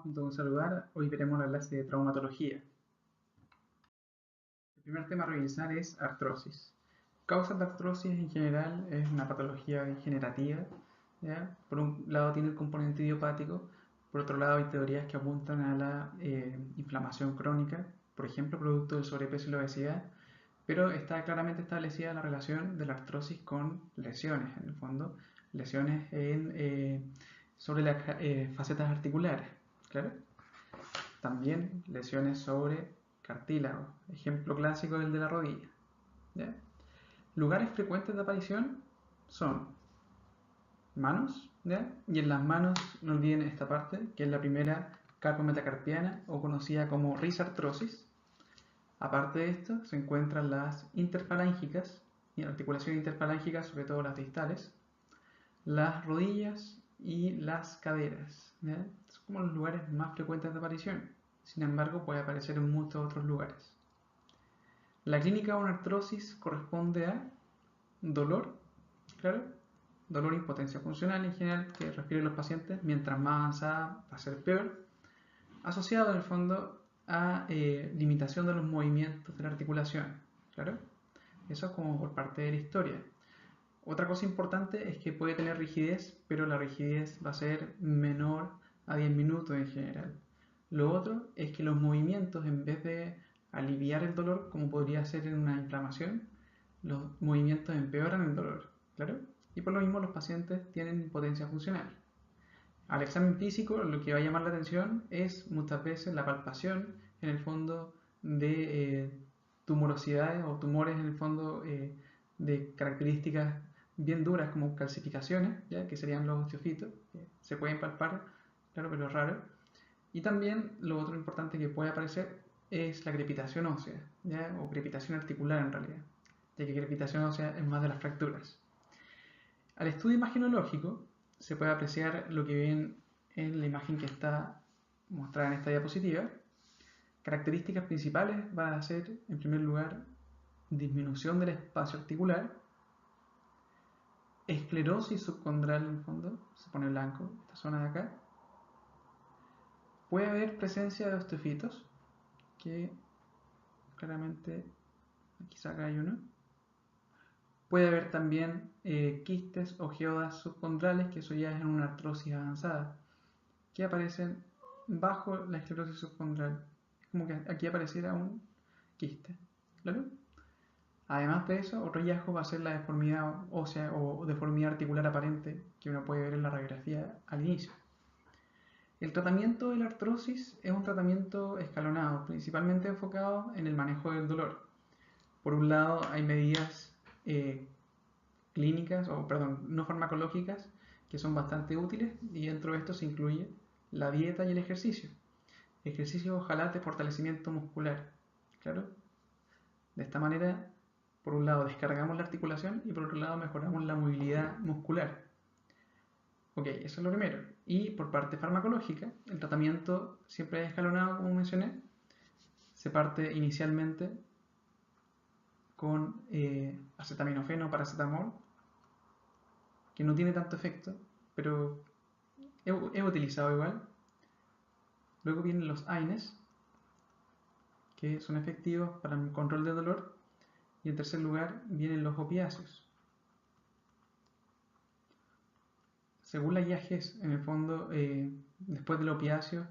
punto con saludar. Hoy veremos la clase de traumatología. El primer tema a revisar es artrosis. Causas de artrosis en general es una patología degenerativa, ¿ya? Por un lado tiene el componente idiopático, por otro lado hay teorías que apuntan a la inflamación crónica, por ejemplo producto del sobrepeso y la obesidad, pero está claramente establecida la relación de la artrosis con lesiones, en el fondo, lesiones sobre las facetas articulares, ¿claro? También lesiones sobre cartílago, ejemplo clásico del de la rodilla, ¿ya? Lugares frecuentes de aparición son manos, ¿ya? Y en las manos no olviden esta parte, que es la primera carpometacarpiana o conocida como risartrosis. Aparte de esto, se encuentran las interfalángicas, y articulaciones interfalángicas, sobre todo las distales, las rodillas y las caderas, ¿ya? Son como los lugares más frecuentes de aparición. Sin embargo, puede aparecer en muchos otros lugares. La clínica de una artrosis corresponde a dolor, claro, dolor e impotencia funcional en general, que refieren los pacientes, mientras más avanzada va a ser peor, asociado en el fondo a limitación de los movimientos de la articulación, claro. Eso es como por parte de la historia. Otra cosa importante es que puede tener rigidez, pero la rigidez va a ser menor a 10 minutos en general. Lo otro es que los movimientos, en vez de aliviar el dolor, como podría ser en una inflamación, los movimientos empeoran el dolor, ¿claro? Y por lo mismo los pacientes tienen impotencia funcional. Al examen físico lo que va a llamar la atención es muchas veces la palpación, en el fondo, de tumorosidades o tumores, en el fondo, de características bien duras como calcificaciones, ¿ya? Que serían los osteofitos, que se pueden palpar, claro, pero es raro. Y también lo otro importante que puede aparecer es la crepitación ósea, ¿ya? O crepitación articular en realidad, ya que crepitación ósea es más de las fracturas. Al estudio imagenológico se puede apreciar lo que ven en la imagen que está mostrada en esta diapositiva. Características principales van a ser, en primer lugar, disminución del espacio articular, esclerosis subcondral en el fondo, se pone blanco, esta zona de acá. Puede haber presencia de osteofitos, que claramente aquí acá hay uno. Puede haber también quistes o geodas subcondrales, que eso ya es en una artrosis avanzada, que aparecen bajo la esclerosis subcondral. Es como que aquí apareciera un quiste, ¿claro? Además de eso, otro hallazgo va a ser la deformidad ósea o deformidad articular aparente que uno puede ver en la radiografía al inicio. El tratamiento de la artrosis es un tratamiento escalonado, principalmente enfocado en el manejo del dolor. Por un lado, hay medidas clínicas, o perdón, no farmacológicas, que son bastante útiles, y dentro de esto se incluye la dieta y el ejercicio. Ejercicio, ojalá, de fortalecimiento muscular, ¿claro? De esta manera, por un lado descargamos la articulación y por otro lado mejoramos la movilidad muscular. Ok, eso es lo primero. Y por parte farmacológica, el tratamiento siempre es escalonado, como mencioné. Se parte inicialmente con acetaminofeno o paracetamol, que no tiene tanto efecto, pero es utilizado igual. Luego vienen los AINES, que son efectivos para el control del dolor. Y en tercer lugar vienen los opiáceos. Según la IAGES, en el fondo, después del opiáceo,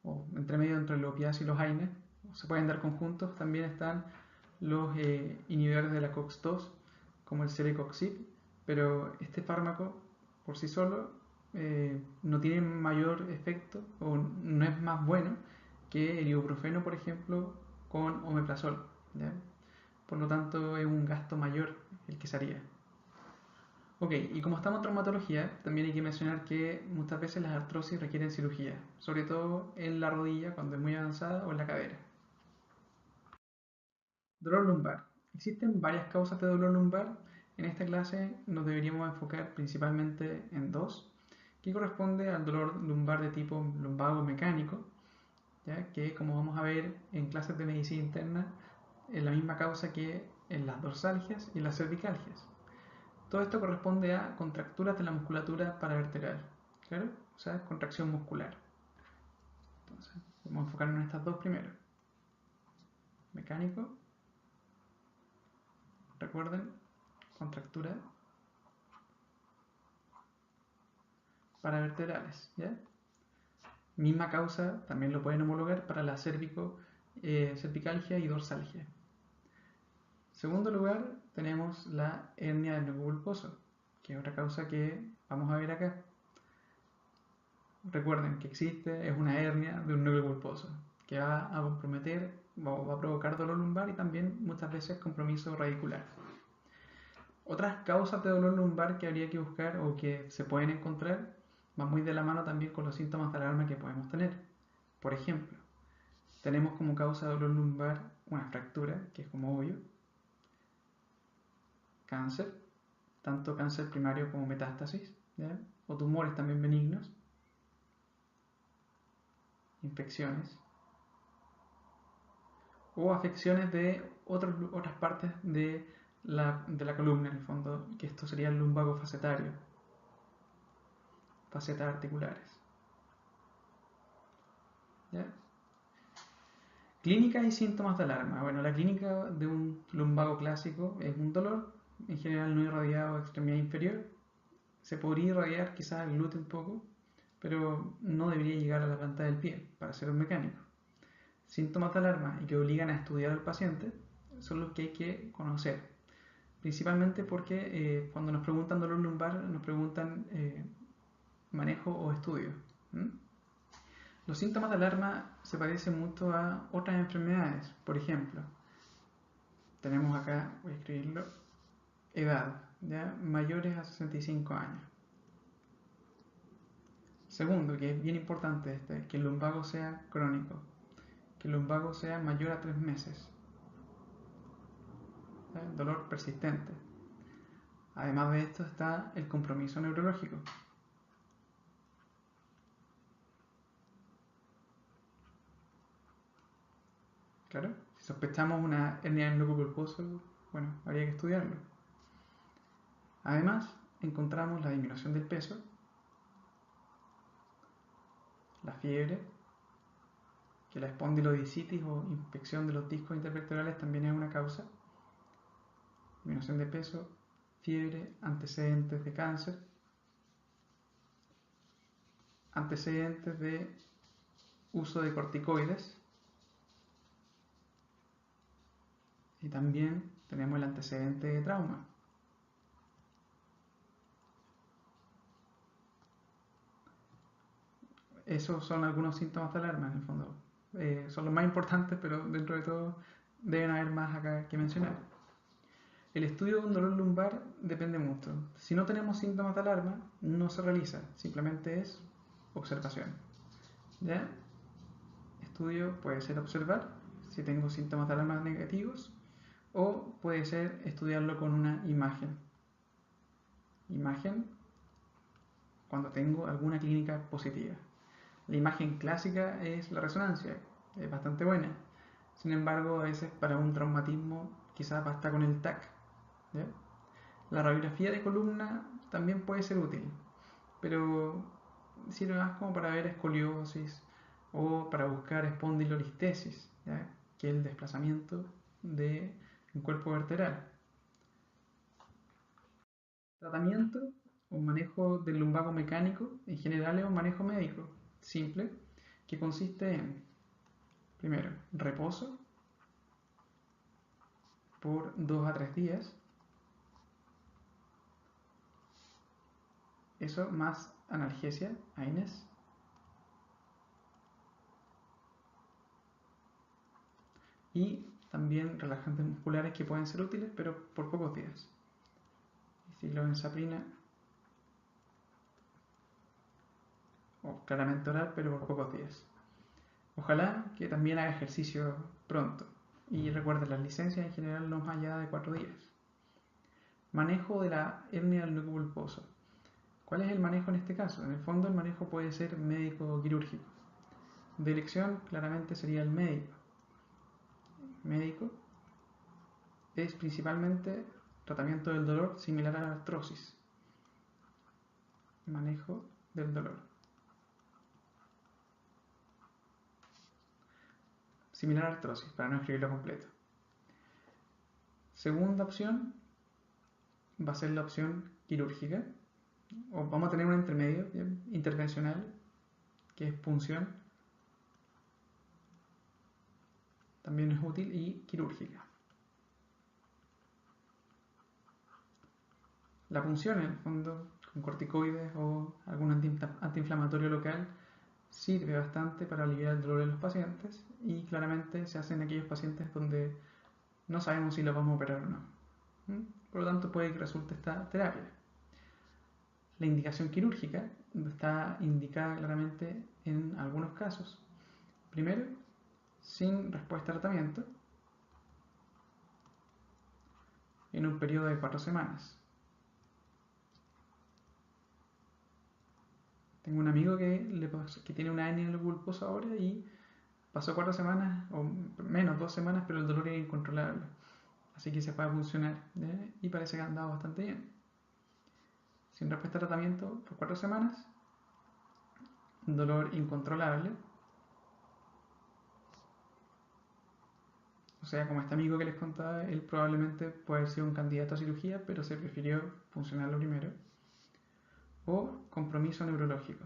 o entre medio entre el opiáceo y los AINES, se pueden dar conjuntos, también están los inhibidores de la COX-2, como el celecoxib, pero este fármaco por sí solo no tiene mayor efecto o no es más bueno que el ibuprofeno, por ejemplo, con omeprazol, ¿ya? Por lo tanto es un gasto mayor el que se haría. Ok, y como estamos en traumatología, también hay que mencionar que muchas veces las artrosis requieren cirugía, sobre todo en la rodilla cuando es muy avanzada o en la cadera. Dolor lumbar. Existen varias causas de dolor lumbar. En esta clase nos deberíamos enfocar principalmente en dos, que corresponde al dolor lumbar de tipo lumbago mecánico, ¿ya? Que como vamos a ver en clases de medicina interna, es la misma causa que en las dorsalgias y las cervicalgias. Todo esto corresponde a contracturas de la musculatura paravertebral, ¿claro? O sea, contracción muscular. enfocarnos en estas dos primero. Mecánico. Recuerden, contractura paravertebrales, ¿ya? Misma causa, también lo pueden homologar para la cervicalgia y dorsalgia. Segundo lugar, tenemos la hernia del núcleo pulposo, que es otra causa que vamos a ver acá. Recuerden que existe, es una hernia de un núcleo pulposo, que va a comprometer, va a provocar dolor lumbar y también muchas veces compromiso radicular. Otras causas de dolor lumbar que habría que buscar o que se pueden encontrar van muy de la mano también con los síntomas de alarma que podemos tener. Por ejemplo, tenemos como causa de dolor lumbar una fractura, que es como obvio, cáncer, tanto cáncer primario como metástasis, ¿ya? O tumores también benignos, infecciones, o afecciones de otras partes de la columna, en el fondo, que esto sería el lumbago facetario, facetas articulares. ¿Ya? Clínica y síntomas de alarma. Bueno, la clínica de un lumbago clásico es un dolor, en general no irradiado a extremidad inferior. Se podría irradiar quizás el glúteo un poco, pero no debería llegar a la planta del pie para ser un mecánico. Síntomas de alarma y que obligan a estudiar al paciente son los que hay que conocer, principalmente porque cuando nos preguntan dolor lumbar nos preguntan manejo o estudio. Los síntomas de alarma se parecen mucho a otras enfermedades. Por ejemplo, tenemos acá, voy a escribirlo, edad, ¿ya? Mayores a 65 años. Segundo, que es bien importante que el lumbago sea crónico, que el lumbago sea mayor a 3 meses. ¿Ya? Dolor persistente. Además de esto está el compromiso neurológico. Claro, si sospechamos una hernia del núcleo pulposo, bueno, habría que estudiarlo. Además, encontramos la disminución del peso, la fiebre, que la espondilodicitis o infección de los discos intervertebrales también es una causa, disminución de peso, fiebre, antecedentes de cáncer, antecedentes de uso de corticoides y también tenemos el antecedente de trauma. Esos son algunos síntomas de alarma en el fondo. Son los más importantes, pero dentro de todo deben haber más acá que mencionar. El estudio de un dolor lumbar depende mucho. Si no tenemos síntomas de alarma, no se realiza, simplemente es observación. ¿Ya? Estudio puede ser observar si tengo síntomas de alarma negativos o puede ser estudiarlo con una imagen. Imagen cuando tengo alguna clínica positiva. La imagen clásica es la resonancia, es bastante buena. Sin embargo, a veces para un traumatismo quizás basta con el TAC. ¿Ya? La radiografía de columna también puede ser útil, pero sirve más como para ver escoliosis o para buscar espondilolistesis, ¿ya? Que es el desplazamiento de un cuerpo vertebral. Tratamiento o manejo del lumbago mecánico en general es un manejo médico simple que consiste en, primero, reposo por 2 a 3 días. Eso más analgesia, AINES. Y también relajantes musculares que pueden ser útiles, pero por pocos días. Ciclobenzaprina o claramente oral, pero por pocos días. Ojalá que también haga ejercicio pronto. Y recuerden, las licencias en general no más allá de 4 días. Manejo de la hernia del núcleo pulposo. ¿Cuál es el manejo en este caso? En el fondo el manejo puede ser médico quirúrgico. De elección claramente sería el médico. Médico es principalmente tratamiento del dolor similar a la artrosis. Manejo del dolor. similar a artrosis, para no escribirlo completo. Segunda opción va a ser la opción quirúrgica, o vamos a tener un intermedio intervencional, que es punción, también es útil, y quirúrgica. La punción, en el fondo, con corticoides o algún antiinflamatorio local, sirve bastante para aliviar el dolor en los pacientes, y claramente se hace en aquellos pacientes donde no sabemos si lo vamos a operar o no. Por lo tanto, puede que resulte esta terapia. La indicación quirúrgica está indicada claramente en algunos casos. Primero, sin respuesta a tratamiento, en un periodo de 4 semanas. Tengo un amigo que tiene una hernia en el bulboso ahora y pasó 4 semanas, o menos 2 semanas, pero el dolor era incontrolable. Así que se fue a funcionar, y parece que ha andado bastante bien. Sin respuesta a tratamiento por 4 semanas, dolor incontrolable. O sea, como este amigo que les contaba, él probablemente puede haber sido un candidato a cirugía, pero se prefirió funcionarlo primero. O compromiso neurológico.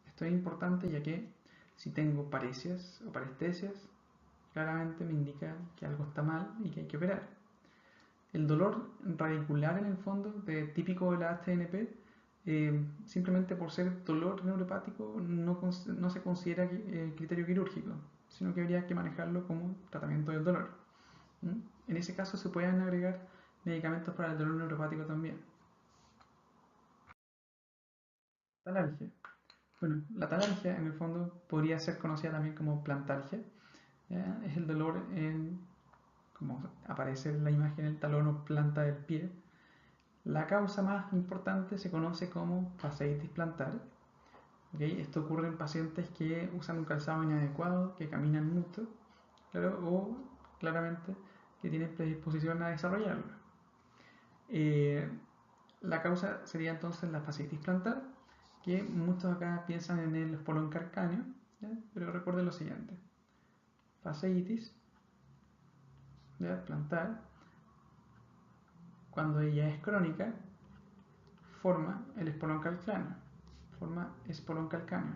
Esto es importante ya que si tengo paresias o parestesias, claramente me indica que algo está mal y que hay que operar. El dolor radicular, en el fondo, típico de la HNP, simplemente por ser dolor neuropático, no se considera criterio quirúrgico, sino que habría que manejarlo como tratamiento del dolor. En ese caso se pueden agregar medicamentos para el dolor neuropático también. Talalgia. Bueno, la talalgia, en el fondo, podría ser conocida también como plantalgia. Es el dolor como aparece en la imagen, el talón o planta del pie. La causa más importante se conoce como fasciitis plantar. Esto ocurre en pacientes que usan un calzado inadecuado, que caminan mucho, claro, o claramente que tienen predisposición a desarrollarlo. La causa sería entonces la fasciitis plantar, que muchos acá piensan en el espolón calcáneo, pero recuerden lo siguiente: fasciitis plantar, cuando ella es crónica, forma el espolón calcáneo. Forma espolón calcáneo.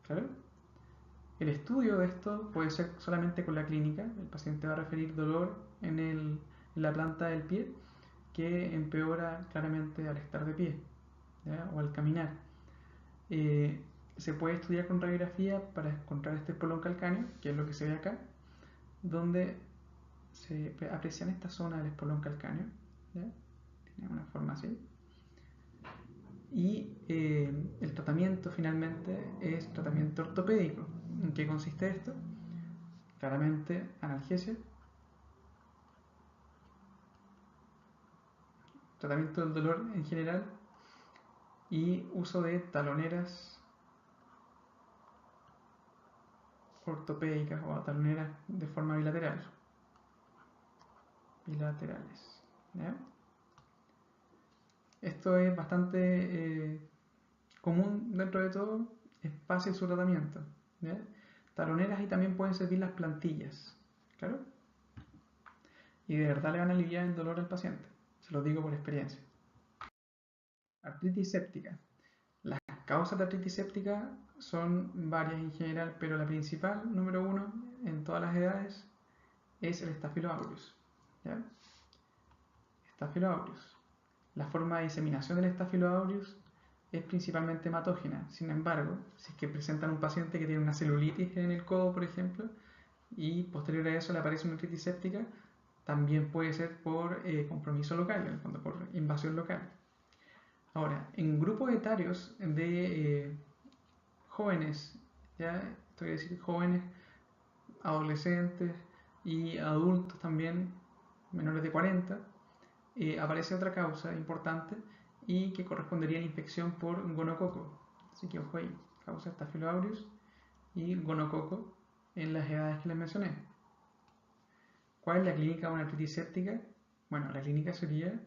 ¿Claro? El estudio de esto puede ser solamente con la clínica. El paciente va a referir dolor en la planta del pie que empeora claramente al estar de pie, o al caminar. Se puede estudiar con radiografía para encontrar este espolón calcáneo, que es lo que se ve acá, donde se aprecia en esta zona del espolón calcáneo. Tiene una forma así. Y el tratamiento finalmente es tratamiento ortopédico. ¿En qué consiste esto? Claramente analgesia, tratamiento del dolor en general y uso de taloneras ortopédicas o taloneras de forma bilateral. Bilaterales. ¿Ya? Esto es bastante común dentro de todo, es fácil su tratamiento. ¿Ya? Taloneras, y también pueden servir las plantillas, ¿claro? Y de verdad le van a aliviar el dolor al paciente, se lo digo por experiencia. Artritis séptica. Las causas de artritis séptica son varias en general, pero la principal, número 1, en todas las edades, es el Staphylo aureus. ¿Ya? Staphylo aureus. La forma de diseminación del Staphylo aureus es principalmente hematógena. Sin embargo, si es que presentan un paciente que tiene una celulitis en el codo, por ejemplo, y posterior a eso le aparece una artritis séptica, también puede ser por compromiso local, en el fondo por invasión local. Ahora, en grupos etarios de jóvenes, ya estoy a decir jóvenes, adolescentes y adultos también, menores de 40, aparece otra causa importante y que correspondería a la infección por gonococo. Así que ojo ahí, causa Staphylo aureus y gonococo en las edades que les mencioné. ¿Cuál es la clínica de una artritis séptica? Bueno, la clínica sería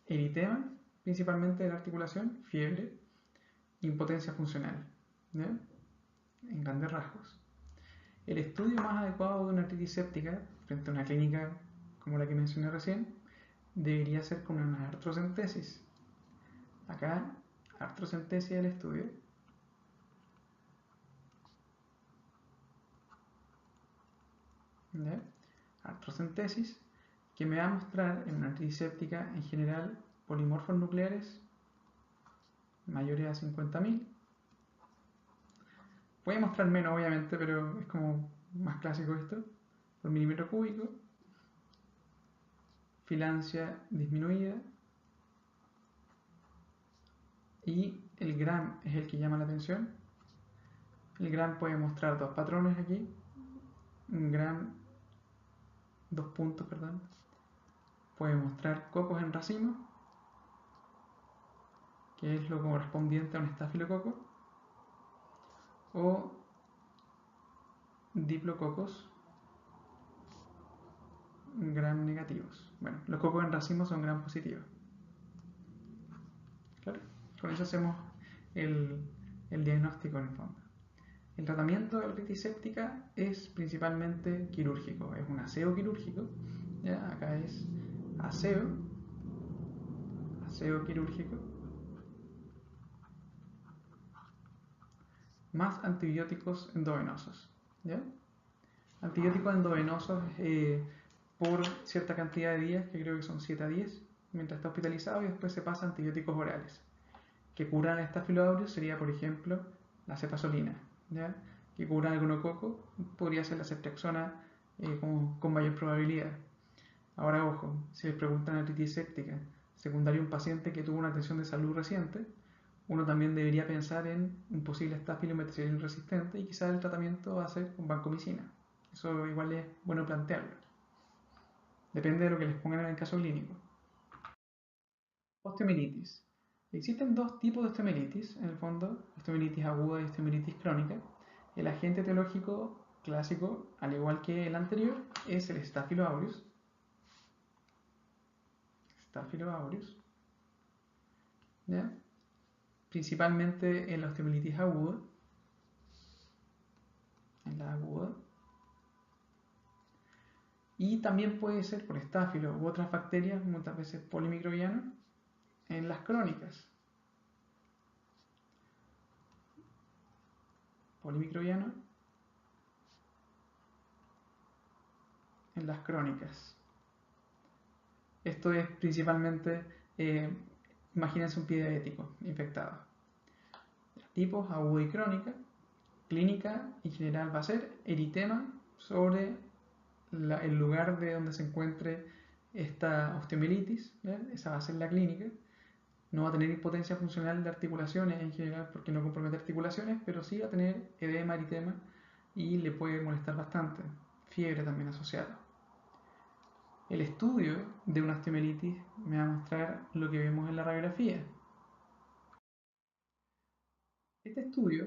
eritema, principalmente de la articulación, fiebre, impotencia funcional, ¿ya? En grandes rasgos. El estudio más adecuado de una artritis séptica frente a una clínica como la que mencioné recién debería ser con una artrocentesis. Acá, artrocentesis del estudio. ¿Ya? Artrocentesis, que me va a mostrar en una artritis séptica en general polimorfos nucleares mayores a 50.000. Puede mostrar menos, obviamente, pero es como más clásico esto, por milímetro cúbico. Filancia disminuida. Y el GRAM es el que llama la atención. El GRAM puede mostrar dos patrones aquí. Un GRAM, dos puntos, perdón. Puede mostrar cocos en racimo, que es lo correspondiente a un estafilococo, o diplococos gram negativos. Bueno, los cocos en racimo son gram positivos. Claro, con eso hacemos el diagnóstico en el fondo. El tratamiento de la artritis séptica es principalmente quirúrgico, es un aseo quirúrgico. ¿Ya? Acá es aseo quirúrgico, más antibióticos endovenosos. ¿Ya? Antibióticos endovenosos por cierta cantidad de días, que creo que son 7 a 10, mientras está hospitalizado, y después se pasa a antibióticos orales. Que curan el Staphylococcus aureus sería, por ejemplo, la cefazolina. ¿Ya? Que curan el gonococo podría ser la ceftriaxona con mayor probabilidad. Ahora, ojo, si les preguntan artritis séptica secundaria a un paciente que tuvo una atención de salud reciente, uno también debería pensar en un posible Staphylococcus resistente y quizás el tratamiento va a ser con vancomicina. Eso igual es bueno plantearlo. Depende de lo que les pongan en el caso clínico. Osteomielitis. Existen dos tipos de osteomielitis, en el fondo, osteomielitis aguda y osteomielitis crónica. El agente etiológico clásico, al igual que el anterior, es el Staphylococcus aureus. Staphylococcus aureus. ¿Ya? Principalmente en la osteomielitis aguda. En la aguda. Y también puede ser por estáfilo u otras bacterias, muchas veces polimicrobiano, en las crónicas. Polimicrobiano en las crónicas. Esto es principalmente, imagínense un pie diabético infectado. Tipos aguda y crónica. Clínica en general va a ser eritema sobre el lugar de donde se encuentre esta osteomielitis. Esa va a ser la clínica. No va a tener impotencia funcional de articulaciones en general porque no compromete articulaciones, pero sí va a tener edema, eritema y le puede molestar bastante. Fiebre también asociada. El estudio de una osteomielitis me va a mostrar lo que vemos en la radiografía. Este estudio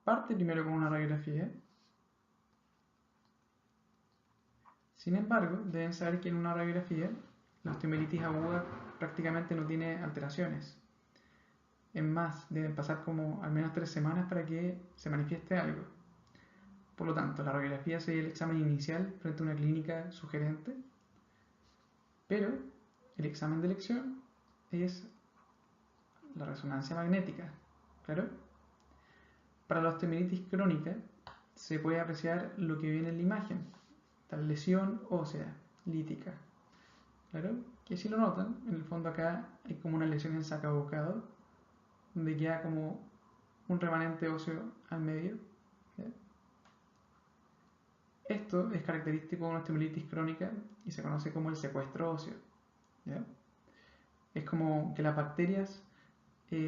parte primero con una radiografía. Sin embargo, deben saber que en una radiografía la osteomielitis aguda prácticamente no tiene alteraciones. Es más, deben pasar como al menos 3 semanas para que se manifieste algo. Por lo tanto, la radiografía sería el examen inicial frente a una clínica sugerente, pero el examen de elección es la resonancia magnética. ¿Claro? Para la osteomielitis crónica se puede apreciar lo que viene en la imagen, tal lesión ósea, lítica. ¿Claro? Que si lo notan, en el fondo acá hay como una lesión en sacabocado, donde queda como un remanente óseo al medio. ¿Ya? Esto es característico de una osteomielitis crónica y se conoce como el secuestro óseo. ¿Ya? Es como que las bacterias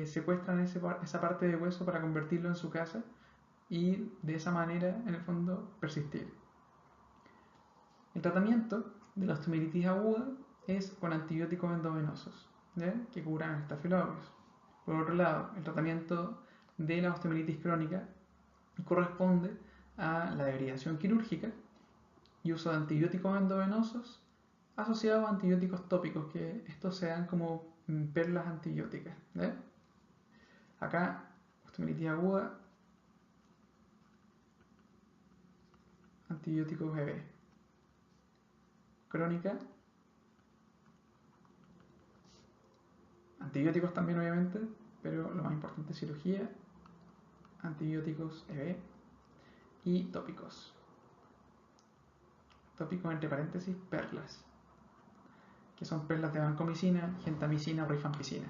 secuestran esa parte de hueso para convertirlo en su casa y de esa manera, en el fondo, persistir. El tratamiento de la osteomielitis aguda es con antibióticos endovenosos, ¿ya? Que curan Staphylococcus aureus. Por otro lado, el tratamiento de la osteomielitis crónica corresponde a la debridación quirúrgica y uso de antibióticos endovenosos asociado a antibióticos tópicos, que estos se dan como perlas antibióticas. ¿Ve? Acá, osteomielitis aguda, antibióticos bebé. Crónica, antibióticos también obviamente, pero lo más importante es cirugía, antibióticos EB y tópicos. Tópicos entre paréntesis, perlas, que son perlas de vancomicina, gentamicina o rifampicina.